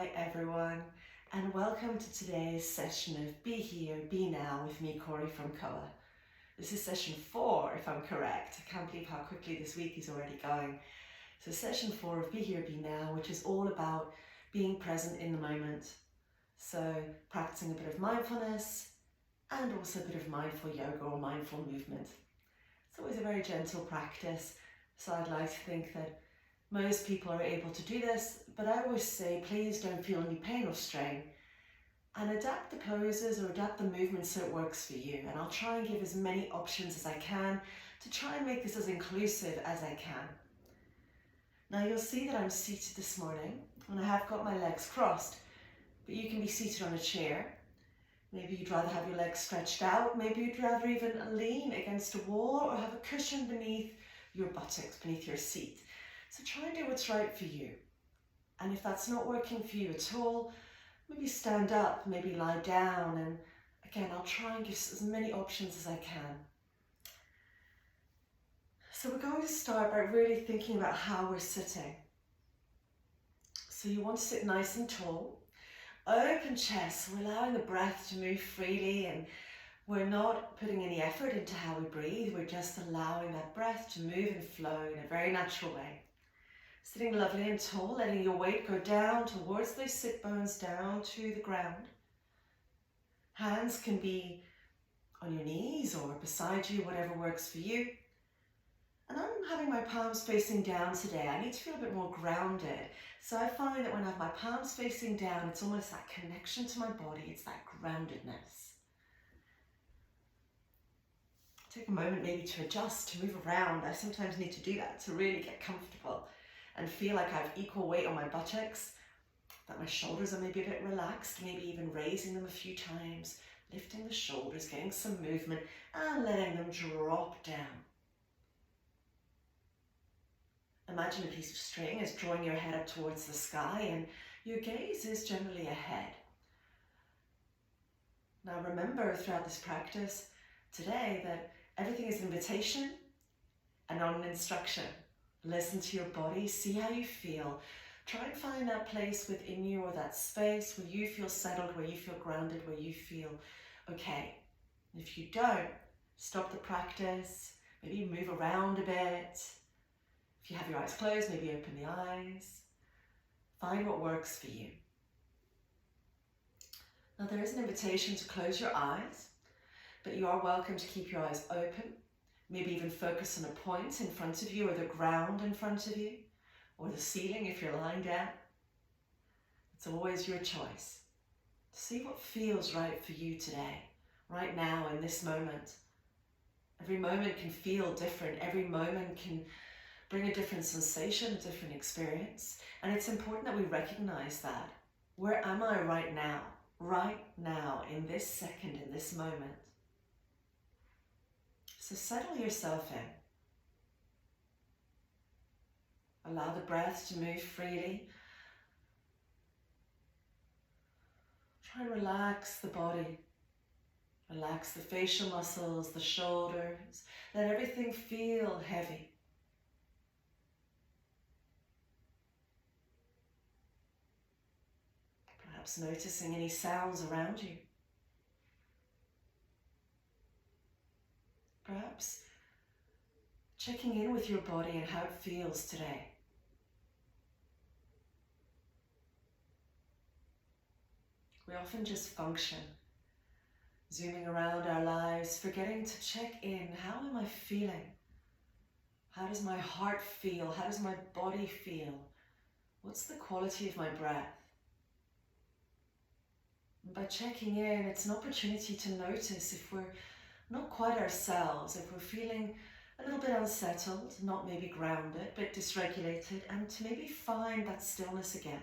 Hi everyone, and welcome to today's session of Be Here, Be Now with me, Cori from Coa. This is session 4, if I'm correct. I can't believe how quickly this week is already going. So session 4 of Be Here, Be Now, which is all about being present in the moment. So practicing a bit of mindfulness and also a bit of mindful yoga or mindful movement. It's always a very gentle practice, so I'd like to think that most people are able to do this, but I always say please don't feel any pain or strain and adapt the poses or adapt the movements so it works for you. And I'll try and give as many options as I can to try and make this as inclusive as I can. Now you'll see that I'm seated this morning and I have got my legs crossed, but you can be seated on a chair. Maybe you'd rather have your legs stretched out, maybe you'd rather even lean against a wall or have a cushion beneath your buttocks, beneath your seat. So try and do what's right for you. And if that's not working for you at all, maybe stand up, maybe lie down. And again, I'll try and give as many options as I can. So we're going to start by really thinking about how we're sitting. So you want to sit nice and tall, open chest, so we're allowing the breath to move freely and we're not putting any effort into how we breathe. We're just allowing that breath to move and flow in a very natural way. Sitting lovely and tall, letting your weight go down towards those sit bones, down to the ground. Hands can be on your knees or beside you, whatever works for you. And I'm having my palms facing down today. I need to feel a bit more grounded. So I find that when I have my palms facing down, it's almost that connection to my body. It's that groundedness. Take a moment maybe to adjust, to move around. I sometimes need to do that to really get comfortable and feel like I have equal weight on my buttocks, that my shoulders are maybe a bit relaxed, maybe even raising them a few times, lifting the shoulders, getting some movement, and letting them drop down. Imagine a piece of string is drawing your head up towards the sky and your gaze is generally ahead. Now remember throughout this practice today that everything is an invitation and not an instruction. Listen to your body, see how you feel. Try and find that place within you or that space where you feel settled, where you feel grounded, where you feel okay. And if you don't, stop the practice, maybe move around a bit. If you have your eyes closed, maybe open the eyes. Find what works for you. Now there is an invitation to close your eyes, but you are welcome to keep your eyes open. Maybe even focus on a point in front of you or the ground in front of you or the ceiling if you're lying down. It's always your choice. See what feels right for you today, right now in this moment. Every moment can feel different. Every moment can bring a different sensation, a different experience. And it's important that we recognize that. Where am I right now in this second, in this moment? So settle yourself in. Allow the breath to move freely. Try and relax the body. Relax the facial muscles, the shoulders. Let everything feel heavy. Perhaps noticing any sounds around you. Perhaps checking in with your body and how it feels today. We often just function, zooming around our lives, forgetting to check in. How am I feeling? How does my heart feel? How does my body feel? What's the quality of my breath? And by checking in, it's an opportunity to notice if we're not quite ourselves, if we're feeling a little bit unsettled, not maybe grounded, but dysregulated, and to maybe find that stillness again.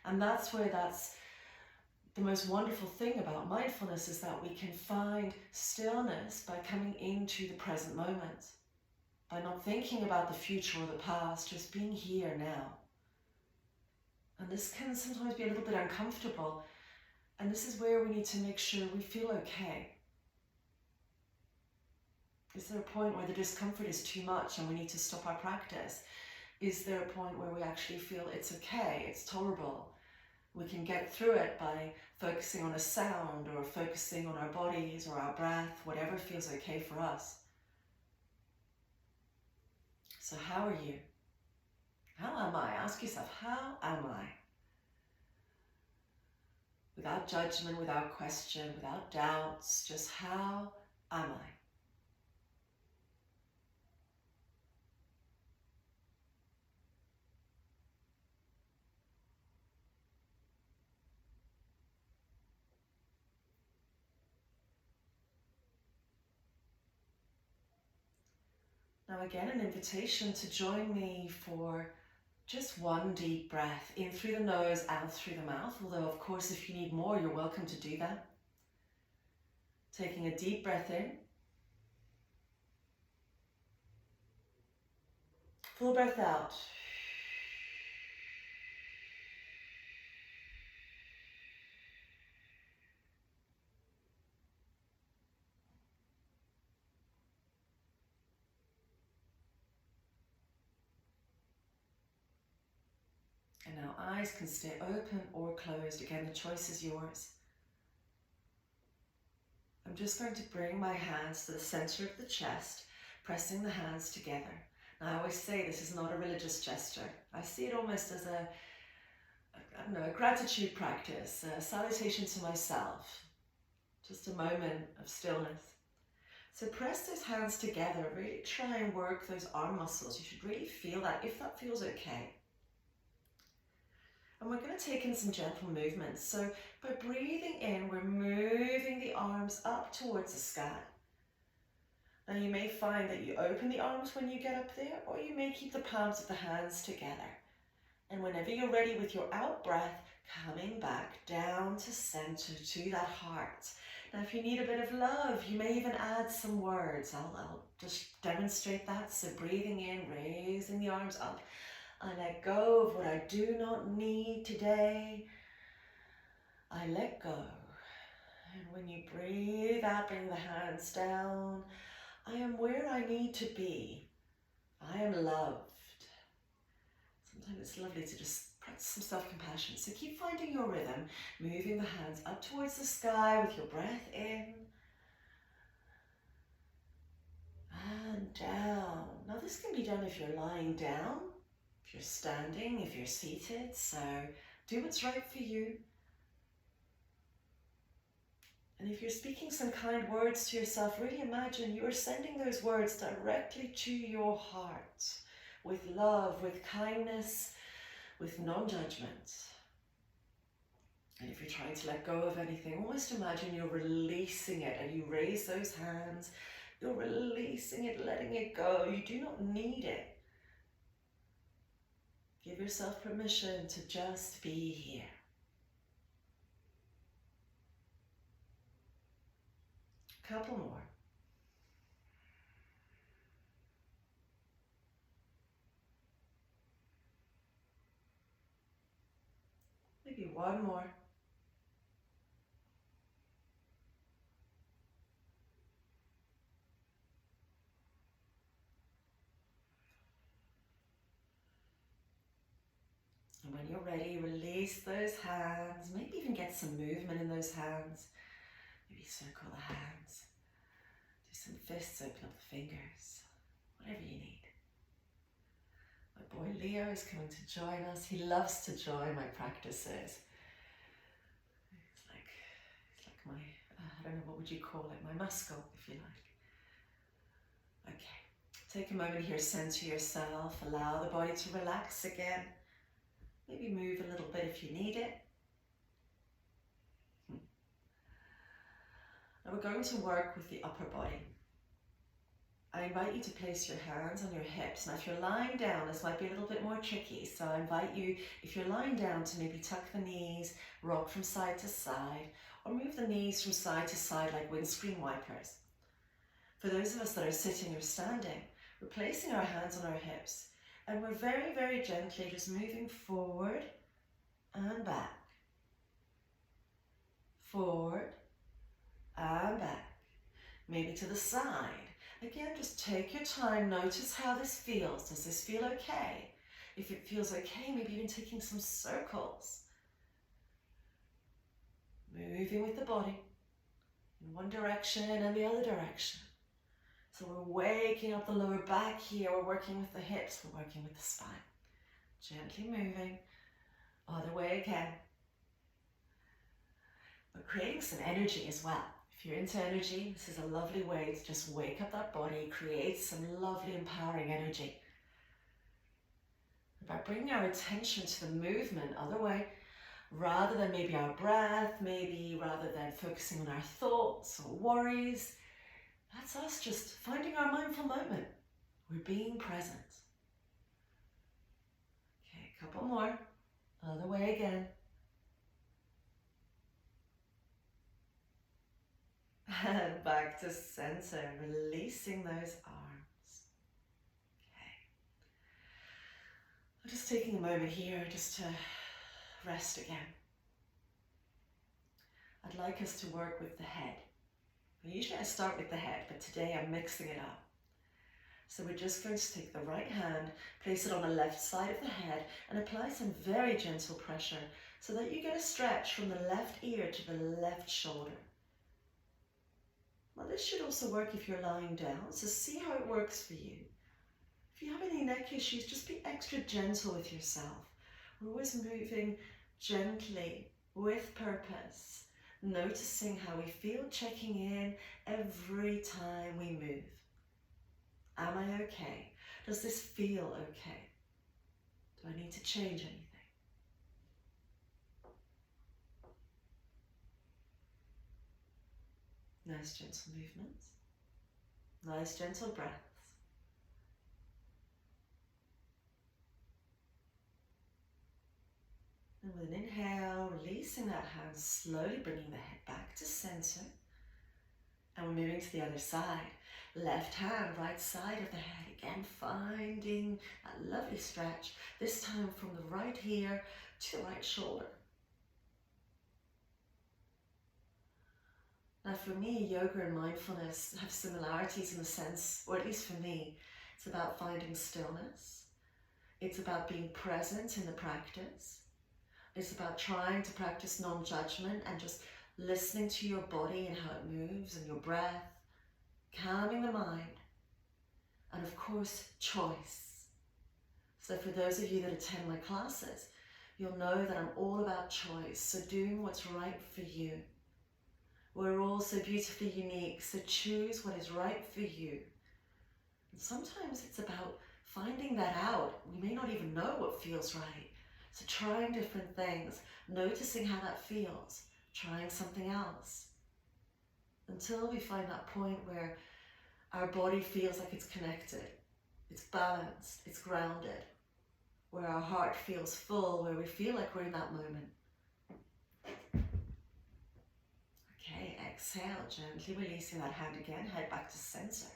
And that's the most wonderful thing about mindfulness, is that we can find stillness by coming into the present moment, by not thinking about the future or the past, just being here now. And this can sometimes be a little bit uncomfortable, and this is where we need to make sure we feel okay. Is there a point where the discomfort is too much and we need to stop our practice? Is there a point where we actually feel it's okay, it's tolerable, We can get through it by focusing on a sound or focusing on our bodies or our breath, whatever feels okay for us. So how are you? How am I? Ask yourself, how am I? Without judgment, without question, without doubts, just how am I? Now again, an invitation to join me for just one deep breath, in through the nose, out through the mouth. Although, of course, if you need more, you're welcome to do that. Taking a deep breath in. Full breath out. And now eyes can stay open or closed. Again, the choice is yours. I'm just going to bring my hands to the center of the chest, pressing the hands together. Now, I always say this is not a religious gesture. I see it almost as a gratitude practice, a salutation to myself. Just a moment of stillness. So press those hands together. Really try and work those arm muscles. You should really feel that, if that feels okay. And we're going to take in some gentle movements. So by breathing in, we're moving the arms up towards the sky. Now you may find that you open the arms when you get up there, or you may keep the palms of the hands together. And whenever you're ready with your out breath, coming back down to center, to that heart. Now if you need a bit of love, you may even add some words. I'll just demonstrate that. So breathing in, raising the arms up. I let go of what I do not need today. I let go. And when you breathe out, bring the hands down. I am where I need to be. I am loved. Sometimes it's lovely to just practice some self-compassion. So keep finding your rhythm, moving the hands up towards the sky with your breath in. And down. Now this can be done if you're lying down, if you're standing, if you're seated. So do what's right for you. And if you're speaking some kind words to yourself, really imagine you are sending those words directly to your heart with love, with kindness, with non-judgment. And if you're trying to let go of anything, almost imagine you're releasing it, and you raise those hands, you're releasing it, letting it go. You do not need it. Give yourself permission to just be here. Couple more. Maybe one more. And when you're ready, release those hands. Maybe even get some movement in those hands. Maybe circle the hands. Do some fists, open up the fingers. Whatever you need. My boy Leo is coming to join us. He loves to join my practices. He's like my, I don't know, what would you call it? My muscle, if you like. Okay, take a moment here, center yourself. Allow the body to relax again. Maybe move a little bit if you need it. Now we're going to work with the upper body. I invite you to place your hands on your hips. Now if you're lying down, this might be a little bit more tricky. So I invite you, if you're lying down, to maybe tuck the knees, rock from side to side, or move the knees from side to side like windscreen wipers. For those of us that are sitting or standing, we're placing our hands on our hips. And we're very, very gently just moving forward and back. Forward and back. Maybe to the side. Again, just take your time. Notice how this feels. Does this feel okay? If it feels okay, maybe even taking some circles. moving with the body in one direction and the other direction. So we're waking up the lower back here, we're working with the hips, we're working with the spine. Gently moving, other way again. But creating some energy as well. If you're into energy, this is a lovely way to just wake up that body, create some lovely empowering energy. By bringing our attention to the movement, other way, rather than maybe our breath, maybe rather than focusing on our thoughts or worries, that's us just finding our mindful moment. We're being present. Okay, a couple more. Other way again. And back to center, releasing those arms. Okay. I'm just taking a moment here just to rest again. I'd like us to work with the head. Usually I start with the head, but today I'm mixing it up. So we're just going to take the right hand, place it on the left side of the head, and apply some very gentle pressure so that you get a stretch from the left ear to the left shoulder. Well, this should also work if you're lying down, so see how it works for you. If you have any neck issues, just be extra gentle with yourself. We're always moving gently with purpose, noticing how we feel, checking in every time we move. Am I okay? Does this feel okay? Do I need to change anything? Nice gentle movements. Nice gentle breaths. And with an inhale, releasing that hand, slowly bringing the head back to center. And we're moving to the other side. Left hand, right side of the head. Again, finding that lovely stretch. This time from the right ear to the right shoulder. Now for me, yoga and mindfulness have similarities in the sense, or at least for me, it's about finding stillness. It's about being present in the practice. It's about trying to practice non-judgment and just listening to your body and how it moves and your breath, calming the mind, and of course, choice. So for those of you that attend my classes, you'll know that I'm all about choice, so doing what's right for you. We're all so beautifully unique, so choose what is right for you. And sometimes it's about finding that out. We may not even know what feels right. So trying different things, noticing how that feels, trying something else. Until we find that point where our body feels like it's connected, it's balanced, it's grounded, where our heart feels full, where we feel like we're in that moment. Okay, exhale, gently releasing that hand again, head back to center.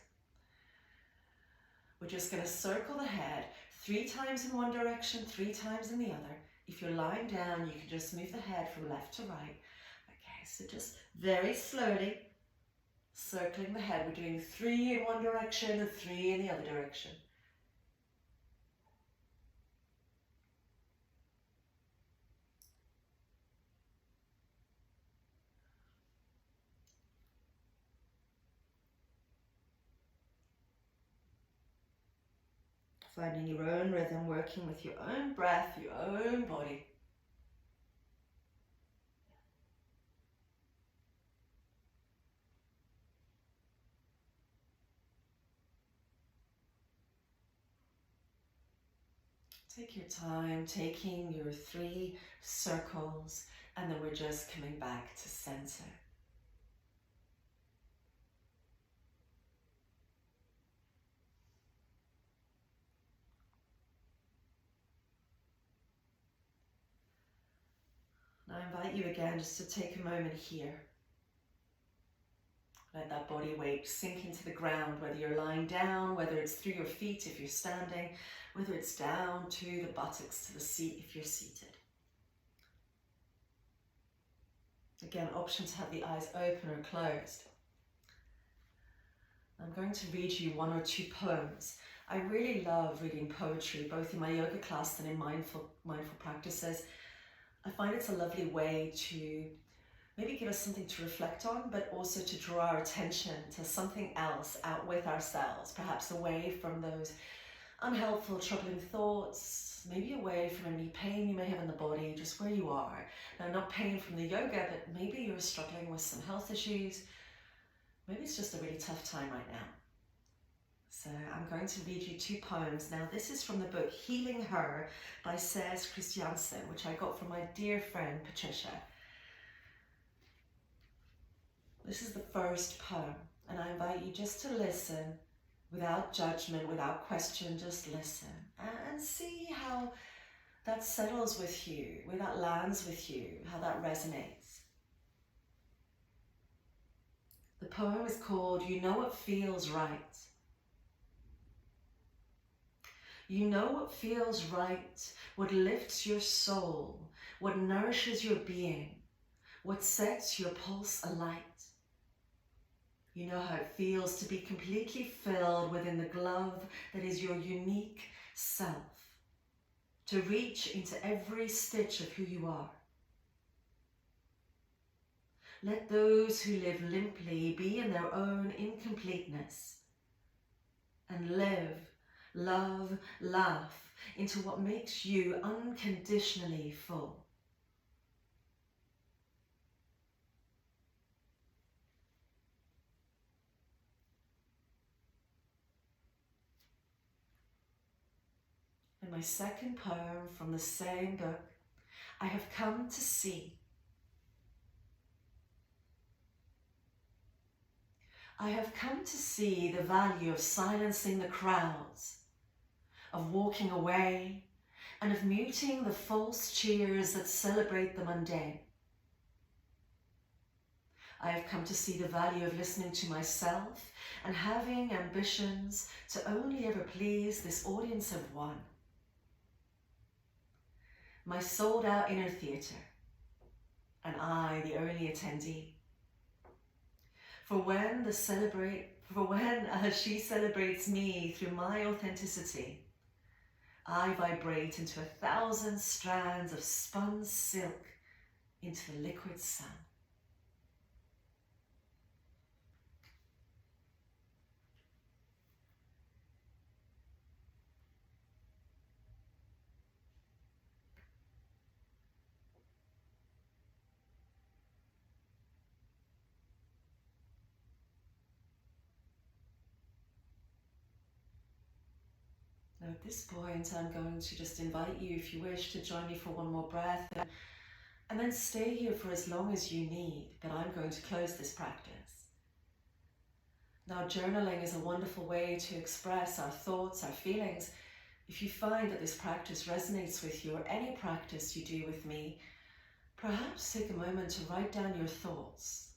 We're just going to circle the head 3 times in one direction, 3 times in the other. If you're lying down, you can just move the head from left to right. Okay, so just very slowly circling the head. We're doing 3 in one direction and 3 in the other direction. Finding your own rhythm, working with your own breath, your own body. Take your time, taking your 3 circles, and then we're just coming back to center. Now I invite you again just to take a moment here. Let that body weight sink into the ground, whether you're lying down, whether it's through your feet if you're standing, whether it's down to the buttocks, to the seat if you're seated. Again, option to have the eyes open or closed. I'm going to read you 1 or 2 poems. I really love reading poetry, both in my yoga class and in mindful practices. I find it's a lovely way to maybe give us something to reflect on, but also to draw our attention to something else out with ourselves, perhaps away from those unhelpful, troubling thoughts, maybe away from any pain you may have in the body, just where you are. Now, not pain from the yoga, but maybe you're struggling with some health issues. Maybe it's just a really tough time right now. So I'm going to read you 2 poems. Now, this is from the book Healing Her by Cés Christiansen, which I got from my dear friend Patricia. This is the first poem, and I invite you just to listen without judgment, without question, just listen and see how that settles with you, where that lands with you, how that resonates. The poem is called You Know What Feels Right. You know what feels right, what lifts your soul, what nourishes your being, what sets your pulse alight. You know how it feels to be completely filled within the glove that is your unique self, to reach into every stitch of who you are. Let those who live limply be in their own incompleteness and live, love, laugh into what makes you unconditionally full. In my second poem from the same book, I have come to see. I have come to see the value of silencing the crowds, of walking away, and of muting the false cheers that celebrate the mundane. I have come to see the value of listening to myself and having ambitions to only ever please this audience of one. My sold-out inner theatre, and I the only attendee. For when she celebrates me through my authenticity, I vibrate into 1,000 strands of spun silk into the liquid sun. Now at this point, I'm going to just invite you, if you wish, to join me for one more breath and then stay here for as long as you need, but I'm going to close this practice. Now, journaling is a wonderful way to express our thoughts, our feelings. If you find that this practice resonates with you, or any practice you do with me, perhaps take a moment to write down your thoughts.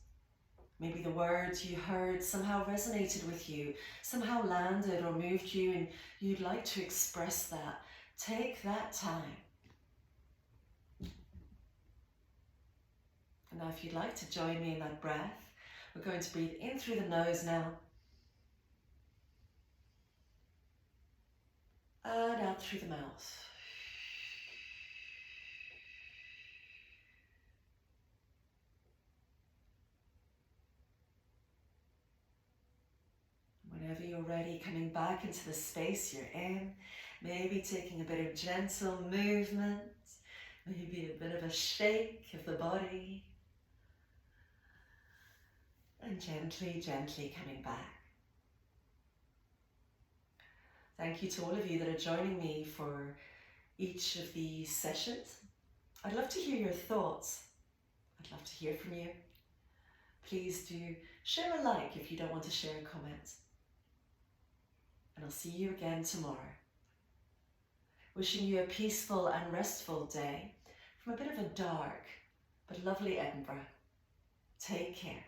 Maybe the words you heard somehow resonated with you, somehow landed or moved you, and you'd like to express that. Take that time. And now if you'd like to join me in that breath, we're going to breathe in through the nose now. And out through the mouth. Whenever you're ready, coming back into the space you're in, maybe taking a bit of gentle movement, maybe a bit of a shake of the body, and gently, gently coming back. Thank you to all of you that are joining me for each of these sessions. I'd love to hear your thoughts. I'd love to hear from you. Please do share a like if you don't want to share a comment. And I'll see you again tomorrow. Wishing you a peaceful and restful day from a bit of a dark but lovely Edinburgh. Take care.